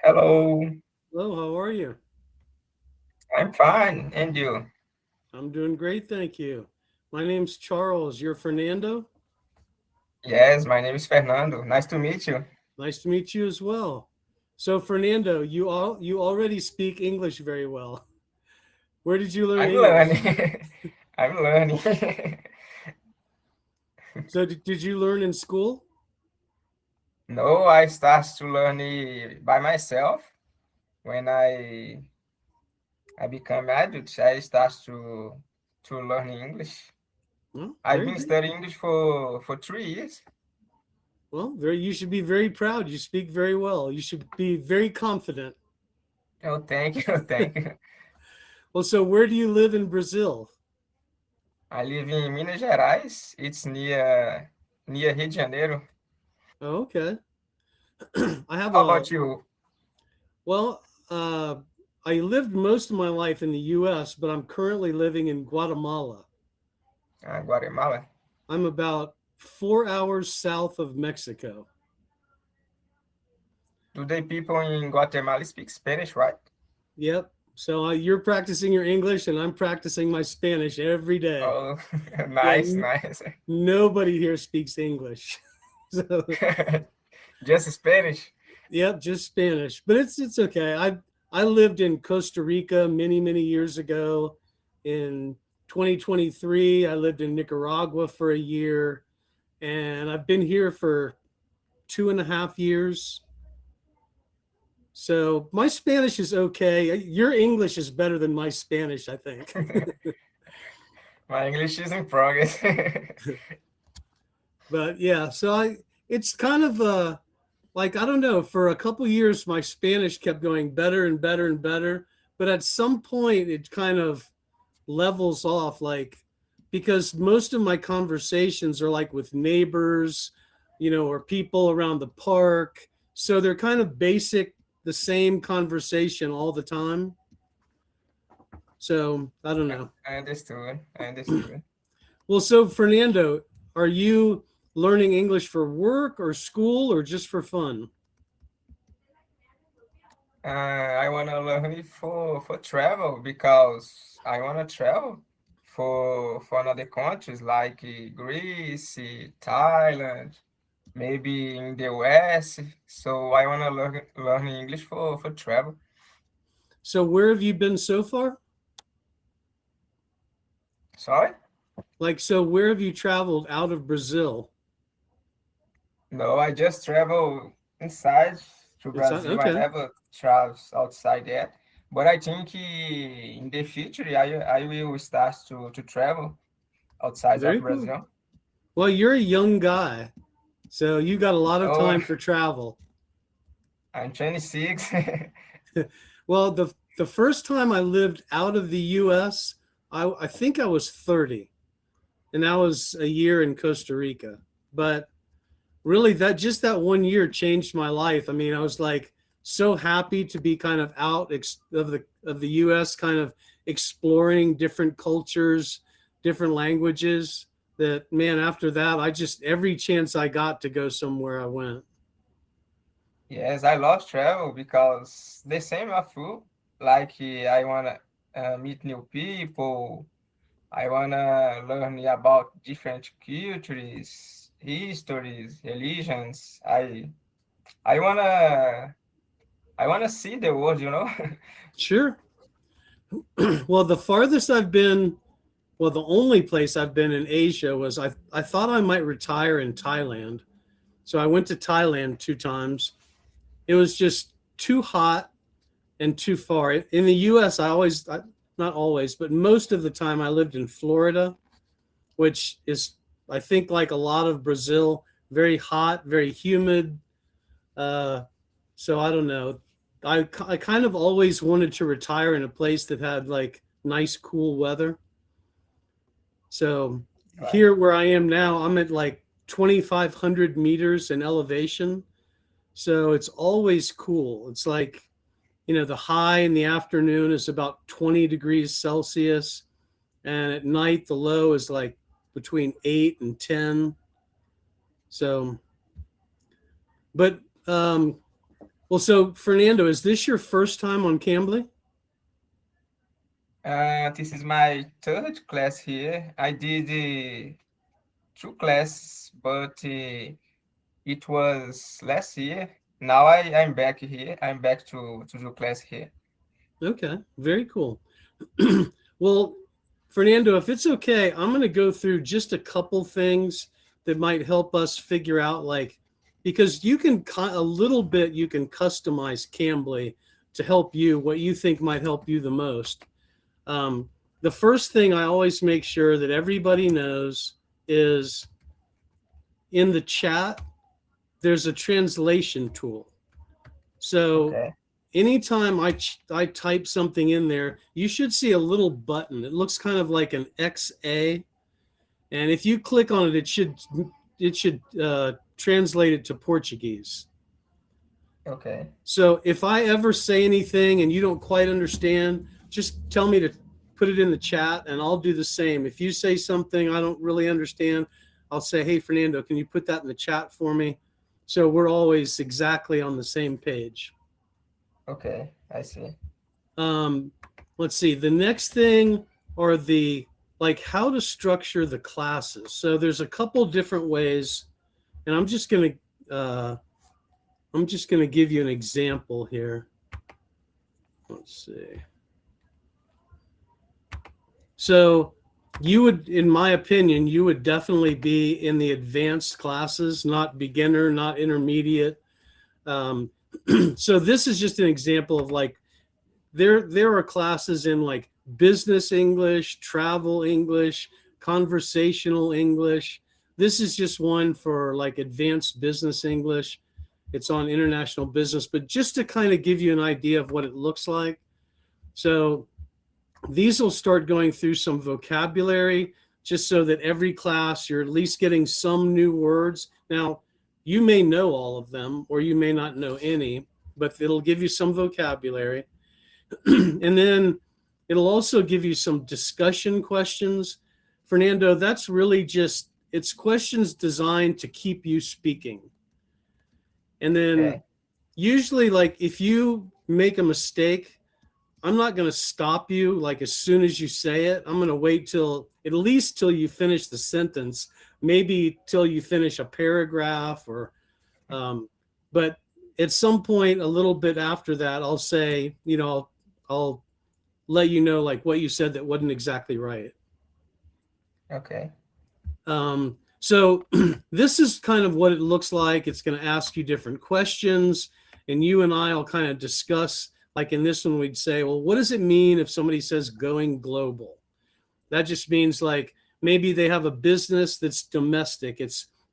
Hello, Hello, how are you? I'm fine. And you? I'm doing great, thank you. My name's Charles. You're Fernando. Yes, my name is Fernando. Nice to meet you. Nice to meet you as well. So, Fernando, you already speak English very well. Where did you learn I'm English? learning. I'm learning. So, did you learn in school? No, I start to learn it by myself. When I become adult, I start to learn English. Well, I've very been good. studying English for 3 years. Well, very. You should be very proud. You speak very well. You should be very confident. Oh, thank you, thank you. Well, so where do you live in Brazil? I live in Minas Gerais. It's near Rio de Janeiro. Oh, okay. I have How a about you? Well, uh, I lived most of my life in the US, but I'm currently living in Guatemala. Guatemala. I'm about 4 hours south of Mexico. Today, people in Guatemala speak Spanish, right? Yep. So you're practicing your English, and I'm practicing my Spanish every day. Oh, Yeah, nice, nice. nobody here speaks English. So, Just Spanish. yep, just Spanish. But it's okay. I lived in Costa Rica many years ago. In 2023, I lived in Nicaragua for a year, and I've been here for 2.5 years. So my Spanish is okay. Your English is better than my Spanish, I think. My English is in progress. But yeah, so it's kind of like I don't know. For a couple years, my Spanish kept going better and better and better. But at some point, it kind of levels off, like because most of my conversations are like with neighbors, or people around the park. So they're kind of basic, the same conversation all the time. So I don't know. I understood. I understood. Well, so Fernando, are you learning English for work or school or just for fun? I wanna learn it for travel because I wanna travel for another countries like Greece, Thailand, maybe in the US. So I wanna learn English for travel. So where have you been so far? Sorry? Like, so where have you traveled out of Brazil? No, I just travel inside to It's Brazil. I okay. never travel outside yet. But I think in the future I will start to travel outside of Very cool. Brazil. Well, you're a young guy, so you got a lot of Oh, time for travel. I'm 26. Well, the first time I lived out of the U.S., I think I was 30, and that was a year in Costa Rica. But really, that 1 year changed my life. I mean, I was like so happy to be kind of out of the U.S., kind of exploring different cultures, different languages. That man, after that, I just every chance I got to go somewhere, I went. Yes, I love travel because the same of you. Like I wanna meet new people. I wanna learn about different cultures, histories, religions. I I wanna see the world, you know? Sure. Well, the farthest I've been, well, the only place I've been in Asia was I thought I might retire in Thailand. So I went to Thailand 2 times. It was just too hot and too far. In the US, not always, but most of the time I lived in Florida, which is, I think, like a lot of Brazil, very hot, very humid. Uh, so I don't know. I kind of always wanted to retire in a place that had like nice, cool weather. So Right. here where I am now, I'm at like 2,500 meters in elevation. So it's always cool. It's like, the high in the afternoon is about 20 degrees Celsius. And at night, the low is like between 8 and 10. So, but Well, so Fernando, is this your first time on Cambly? This is my third class here. I did two classes, but it was last year. Now I'm back here. I'm back to do class here. Okay, very cool. Well, Fernando, if it's okay, I'm going to go through just a couple things that might help us figure out, like, because you can a little bit, you can customize Cambly to help you what you think might help you the most. The first thing I always make sure that everybody knows is in the chat, there's a translation tool. So Okay. anytime I type something in there, you should see a little button. It looks kind of like an XA. And if you click on it, it should translate it to Portuguese. Okay. So if I ever say anything and you don't quite understand, just tell me to put it in the chat and I'll do the same. If you say something I don't really understand, I'll say, hey, Fernando, can you put that in the chat for me? So we're always exactly on the same page. Okay, I see. Let's see. The next thing are the, like, how to structure the classes. So there's a couple different ways, and I'm just gonna give you an example here. Let's see. So you would, in my opinion, you would definitely be in the advanced classes, not beginner, not intermediate. So this is just an example of, like, there are classes in like business English, travel English, conversational English. This is just one for like advanced business English. It's on international business, but just to kind of give you an idea of what it looks like. So these will start going through some vocabulary just so that every class you're at least getting some new words. Now, you may know all of them or you may not know any, but it'll give you some vocabulary. And then it'll also give you some discussion questions. Fernando, that's really just, it's questions designed to keep you speaking. And then Okay. usually, like, if you make a mistake, I'm not going to stop you like as soon as you say it. I'm going to wait till at least till you finish the sentence, maybe till you finish a paragraph or, but at some point a little bit after that, I'll say, you know, I'll let you know like what you said that wasn't exactly right. Okay. So this is kind of what it looks like. It's going to ask you different questions, and you and I will kind of discuss, like in this one, we'd say, well, what does it mean if somebody says going global? That just means like maybe they have a business that's domestic.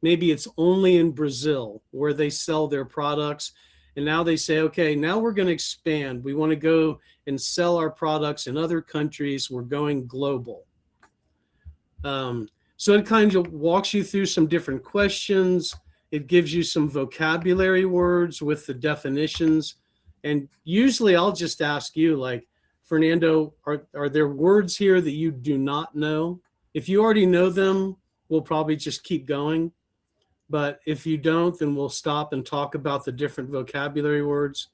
Maybe it's only in Brazil where they sell their products. And now they say, okay, now we're going to expand. We want to go and sell our products in other countries. We're going global. So it kind of walks you through some different questions. It gives you some vocabulary words with the definitions. And usually I'll just ask you, like, Fernando, are there words here that you do not know? If you already know them, we'll probably just keep going. But if you don't, then we'll stop and talk about the different vocabulary words.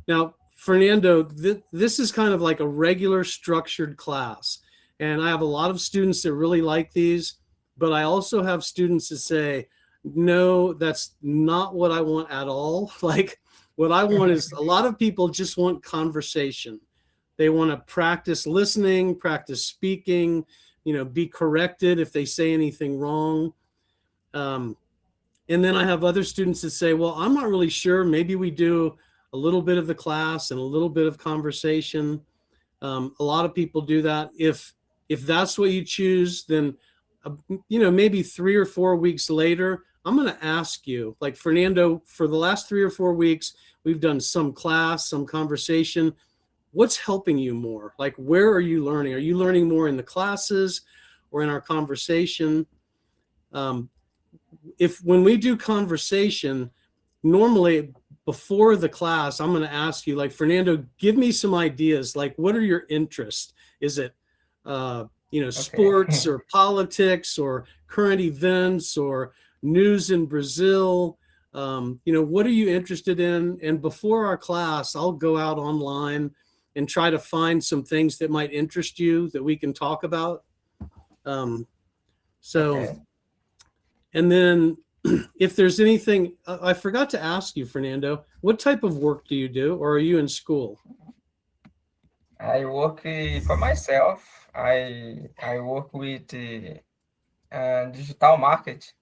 Now, Fernando, this is kind of like a regular structured class. And I have a lot of students that really like these, but I also have students that say, no, that's not what I want at all. Like, what I want is, a lot of people just want conversation. They want to practice listening, practice speaking, you know, be corrected if they say anything wrong. And then I have other students that say, well, I'm not really sure. Maybe we do a little bit of the class and a little bit of conversation. A lot of people do that. If that's what you choose, then, you know, maybe 3 or 4 weeks later, I'm going to ask you, like, Fernando, for the last 3 or 4 weeks, we've done some class, some conversation. What's helping you more? Like, where are you learning? Are you learning more in the classes or in our conversation? When we do conversation, normally before the class, I'm going to ask you, like, Fernando, give me some ideas. Like, what are your interests? Is it, you know, sports or politics or current events or news in Brazil? What are you interested in? And before our class, I'll go out online and try to find some things that might interest you that we can talk about. Okay. And then if there's anything, I forgot to ask you, Fernando, what type of work do you do, or are you in school? I work for myself. I work with digital market.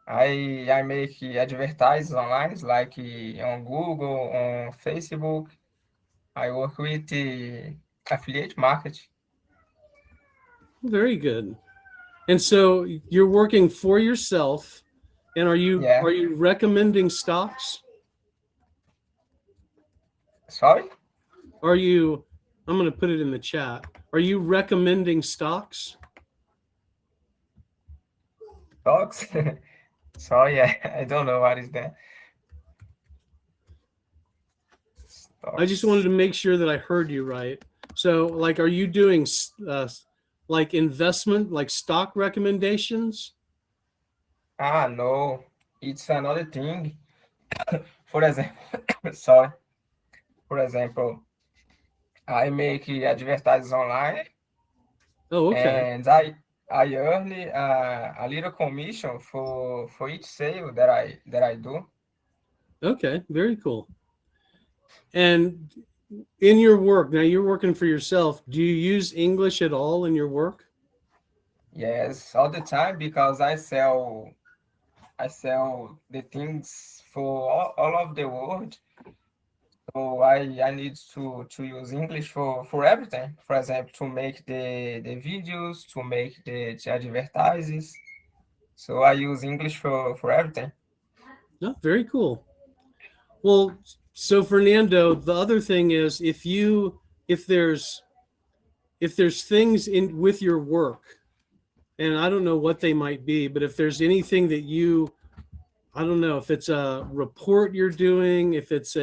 I make advertises online, like on Google, on Facebook. I work with affiliate market. Very good. And so you're working for yourself, and are Yeah. you recommending stocks? Sorry? Are you, I'm going to put it in the chat. Are you recommending stocks? Dogs? Sorry, I don't know what is that. I just wanted to make sure that I heard you right. So, like, are you doing like investment, like stock recommendations? No, it's another thing. For example, sorry. For example, I make advertises online, Oh, okay. and I earn a little commission for each sale that I do. Okay, very cool. And in your work, now you're working for yourself, do you use English at all in your work? Yes, all the time, because I sell the things for all of the world. So I need to use English for everything. For example, to make the videos, to make the advertises. So I use English for everything. No, very cool. Well, so Fernando, the other thing is if there's things in with your work, and I don't know what they might be, but if there's anything that I don't know, if it's a report you're doing, if it's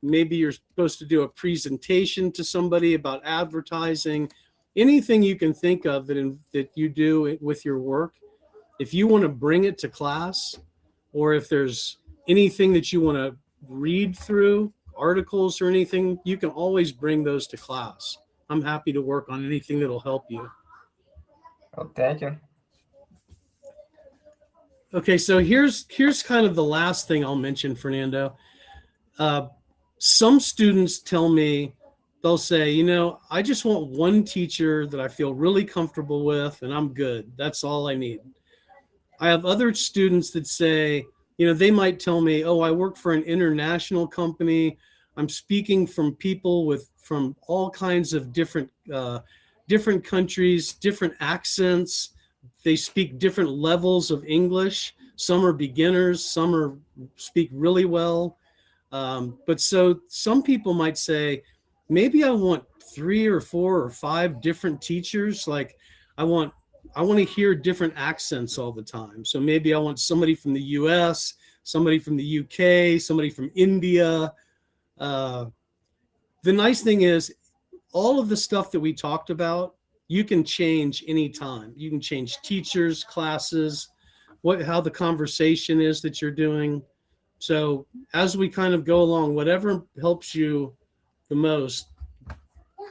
maybe you're supposed to do a presentation to somebody about advertising, anything you can think of that you do with your work, if you want to bring it to class, or if there's anything that you want to read through, articles or anything, you can always bring those to class. I'm happy to work on anything that'll help you. Oh, thank you. Okay, so here's kind of the last thing I'll mention, Fernando. Some students tell me, they'll say, I just want one teacher that I feel really comfortable with, and I'm good. That's all I need. I have other students that say, they might tell me, oh, I work for an international company. I'm speaking from people from all kinds of different countries, different accents. They speak different levels of English. Some are beginners, some speak really well. But so some people might say, maybe I want 3 or 4 or 5 different teachers. Like I want to hear different accents all the time. So maybe I want somebody from the US, somebody from the UK, somebody from India. The nice thing is all of the stuff that we talked about, you can change anytime. You can change teachers, classes, how the conversation is that you're doing. So as we kind of go along, whatever helps you the most,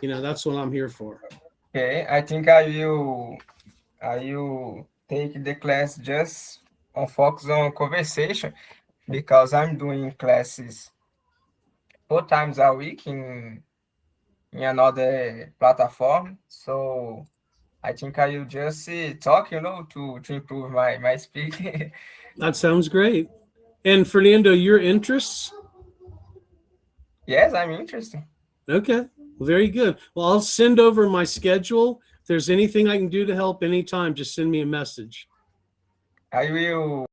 that's what I'm here for. Okay, I think I will take the class just on focus on conversation, because I'm doing classes 4 times a week in another platform. So I think I will just talk, to improve my speaking. That sounds great. And Fernando, your interests? Yes, I'm interested. Okay, very good. Well, I'll send over my schedule. If there's anything I can do to help anytime, just send me a message. I will